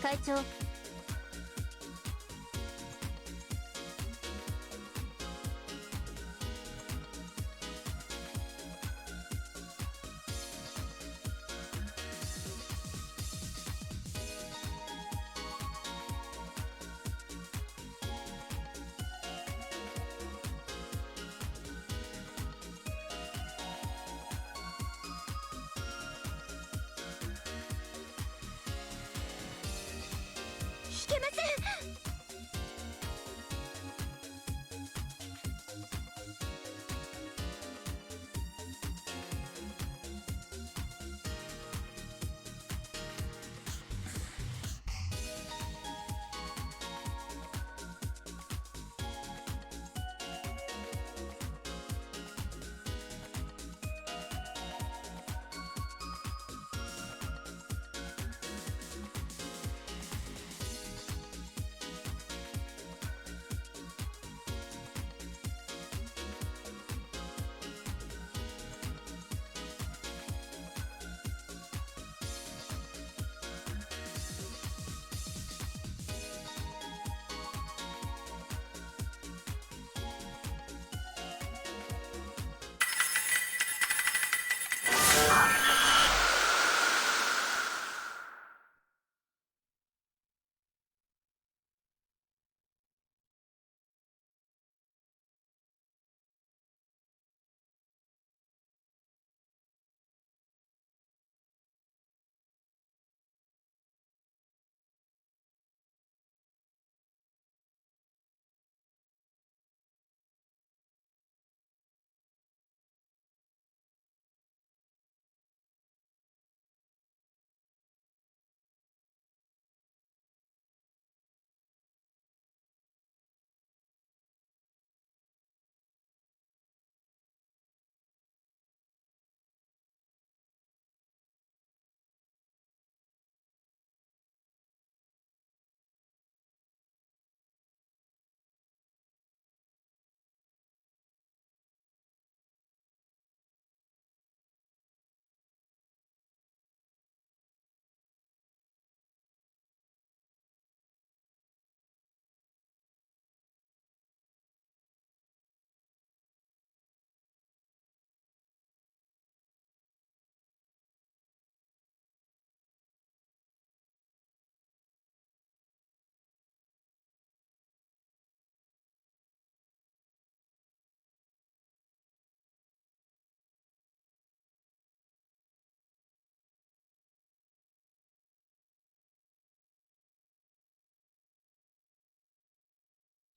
隊長。いけません。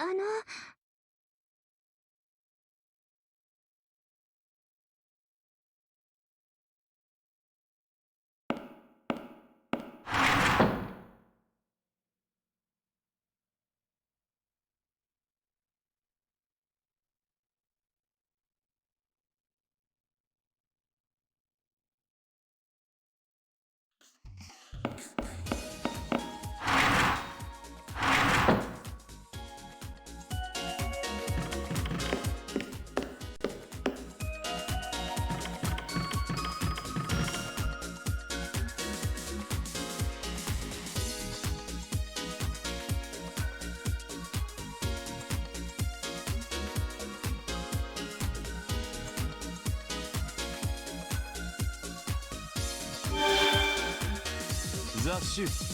あの、ザ・シュ。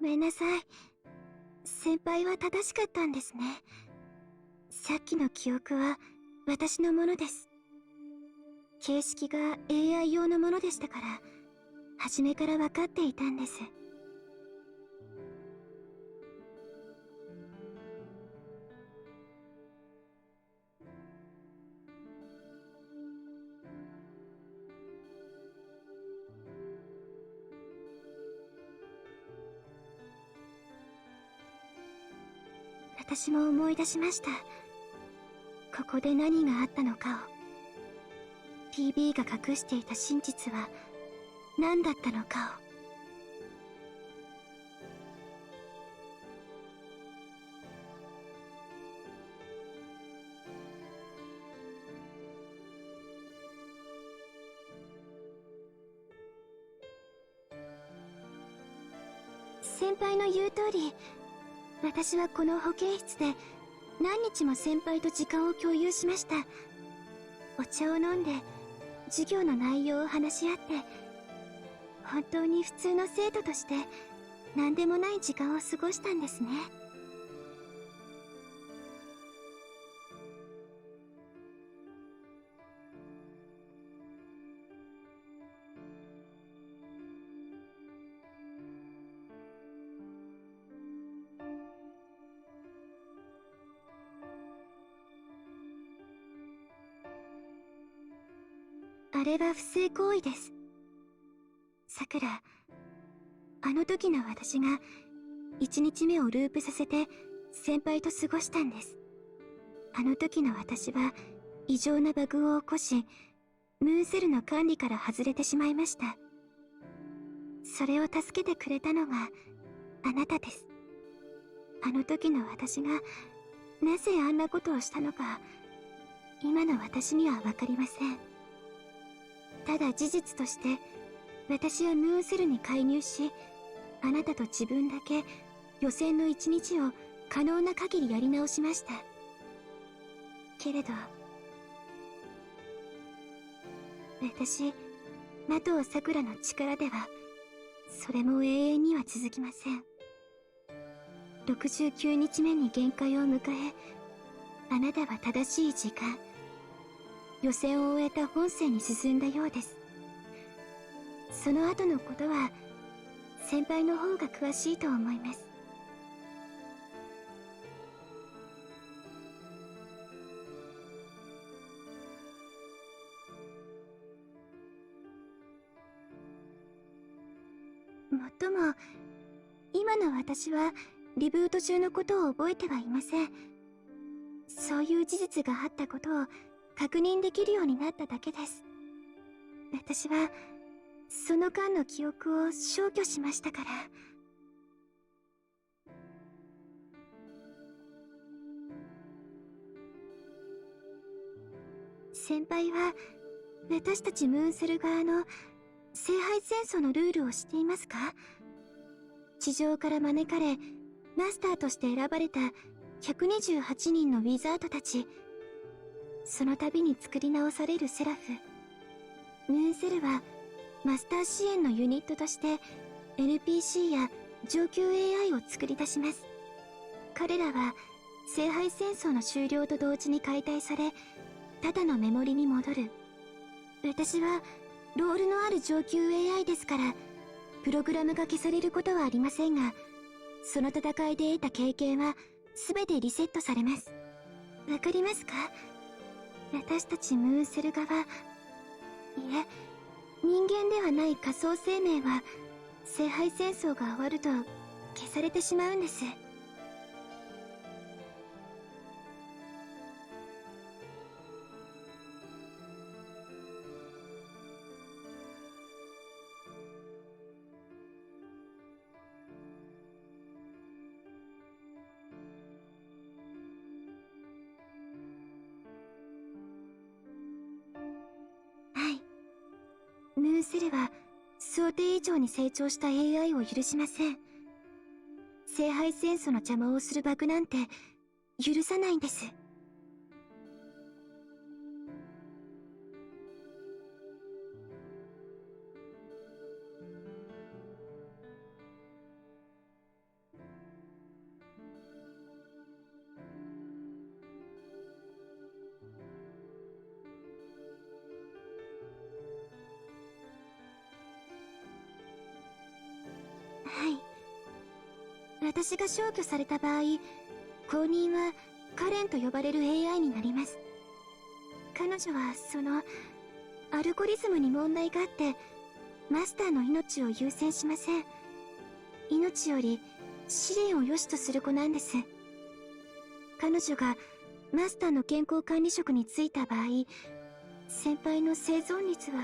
めんなさい。先輩は正しかったんですね。さっきの記憶は私のものです。形式が AI 用のものでしたから、初めから分かっていたんです。私も思い出しました。ここで何があったのかを。PB が隠していた真実は何だったのかを。先輩の言う通り、私はこの保健室で何日も先輩と時間を共有しました。お茶を飲んで授業の内容を話し合って、本当に普通の生徒として何でもない時間を過ごしたんですね。あれは不正行為です。さくら、あの時の私が1日目をループさせて先輩と過ごしたんです。あの時の私は異常なバグを起こし、ムーンセルの管理から外れてしまいました。それを助けてくれたのがあなたです。あの時の私がなぜあんなことをしたのか、今の私には分かりません。ただ事実として私はムーンセルに介入し、あなたと自分だけ予選の一日を可能な限りやり直しました。けれど私、麻藤さくらの力ではそれも永遠には続きません。69日目に限界を迎え、あなたは正しい時間、予選を終えた本戦に進んだようです。その後のことは先輩の方が詳しいと思います。もっとも今の私はリブート中のことを覚えてはいません。そういう事実があったことを確認できるようになっただけです。私はその間の記憶を消去しましたから。先輩は私たちムーンセル側の聖杯戦争のルールを知っていますか？地上から招かれマスターとして選ばれた128人のウィザードたち、その度に作り直されるセラフ。ムーンセルはマスター支援のユニットとして NPC や上級 AI を作り出します。彼らは聖杯戦争の終了と同時に解体され、ただのメモリに戻る。私はロールのある上級 AI ですから、プログラムが消されることはありませんが、その戦いで得た経験は全てリセットされます。わかりますか？私たちムーンセル側、いえ、人間ではない仮想生命は聖杯戦争が終わると消されてしまうんです。はい。ムーンセルは想定以上に成長した AI を許しません。聖杯戦争の邪魔をするバグなんて許さないんです。私が消去された場合、後任はカレンと呼ばれる AI になります。彼女はアルゴリズムに問題があってマスターの命を優先しません。命より試練を良しとする子なんです。彼女がマスターの健康管理職に就いた場合、先輩の生存率は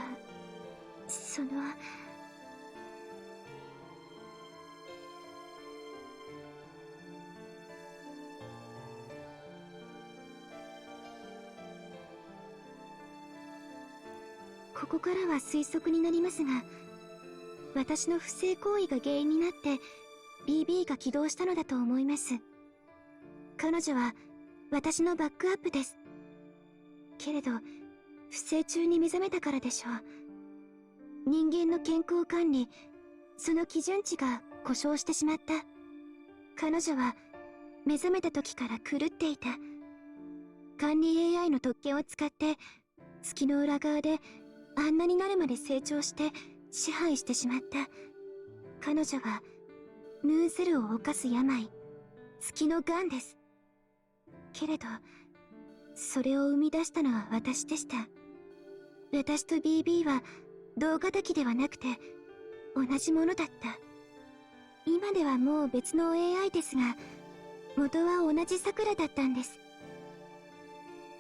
ここからは推測になりますが、私の不正行為が原因になって BB が起動したのだと思います。彼女は私のバックアップです。けれど不正中に目覚めたからでしょう。人間の健康管理、その基準値が故障してしまった。彼女は目覚めた時から狂っていた。管理 AI の特権を使って月の裏側であんなになるまで成長して支配してしまった。彼女はムーンセルを犯す病、月の癌です。けれどそれを生み出したのは私でした。私と BB は同型ではなくて同じものだった。今ではもう別の AI ですが、元は同じ桜だったんです。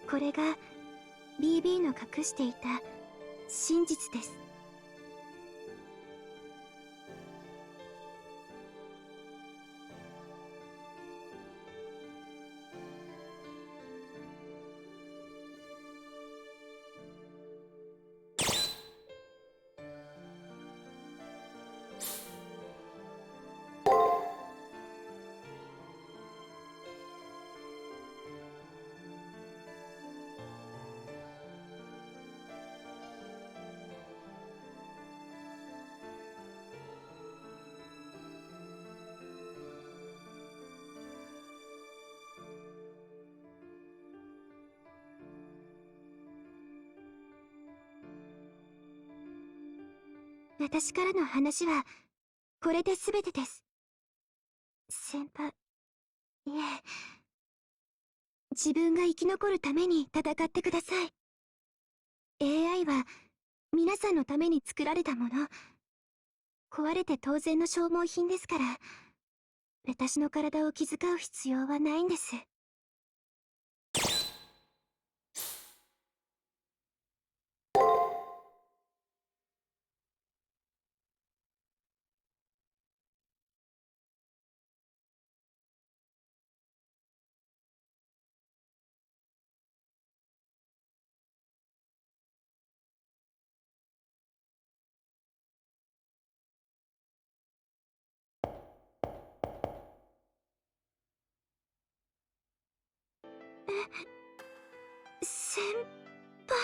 これが BB の隠していた真実です。私からの話はこれで全てです。先輩、いえ、自分が生き残るために戦ってください。AI は皆さんのために作られたもの。壊れて当然の消耗品ですから、私の体を気遣う必要はないんです。先輩。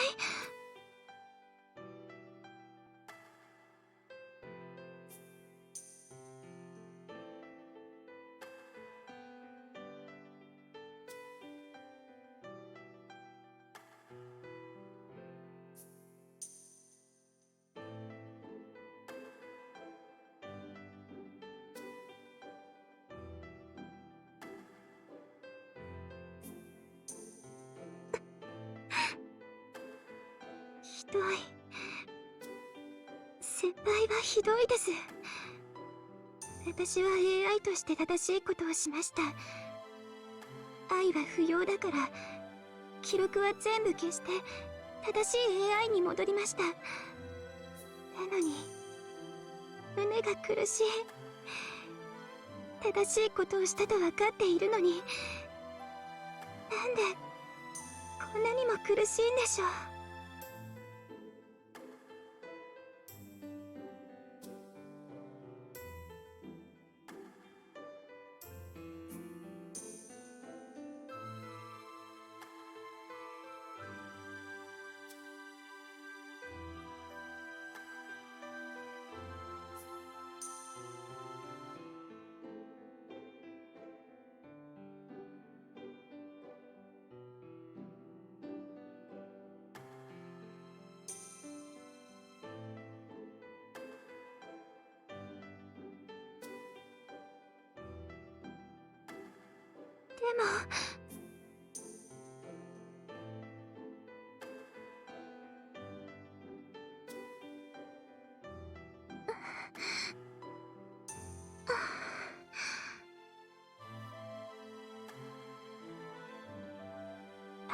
ひどい。先輩はひどいです。私は AI として正しいことをしました。愛は不要だから、記録は全部消して正しい AI に戻りました。なのに胸が苦しい。正しいことをしたと分かっているのに、なんでこんなにも苦しいんでしょう。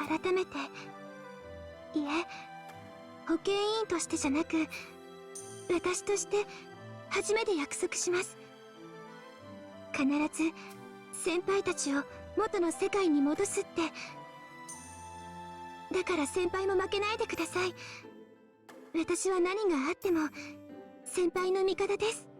改めて、いえ、保健委員としてじゃなく、私として初めて約束します。必ず先輩たちを元の世界に戻すって。だから先輩も負けないでください。私は何があっても先輩の味方です。